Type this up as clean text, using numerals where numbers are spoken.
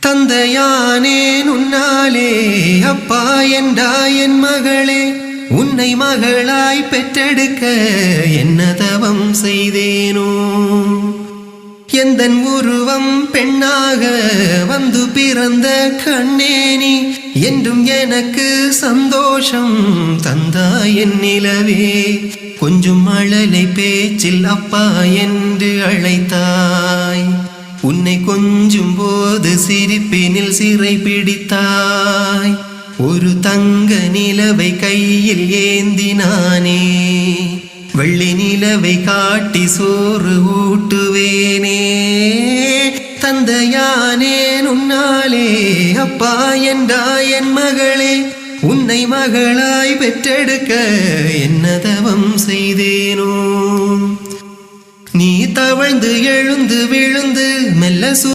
தந்தையானேன் உன்னாலே அப்பா என்றாய் என் மகளே, உன்னை மகளாய் பெற்றெடுக்க என்ன தவம் செய்தேனோ. எந்தன் உருவம் பெண்ணாக வந்து பிறந்த கண்ணேனி, என்றும் எனக்கு சந்தோஷம் தந்தாய் என் நிலவே. கொஞ்சம் மழலை பேச்சில் அப்பா என்று அழைத்தாய், உன்னை கொஞ்சும் போது சிரிப்பினில் சிறை பிடித்தாய். ஒரு தங்க நிலவை கையில் ஏந்தினானே, வெள்ளி நிலவை காட்டி சோறு ஊட்டுவேனே. தந்தையானேன் உன்னாலே அப்பா என்றாய் என் மகளே, உன்னை மகளாய் பெற்றெடுக்க என்ன தவம் செய்தேனோ. நீ தவழ்ந்து எழுந்து விழுந்து மெல்ல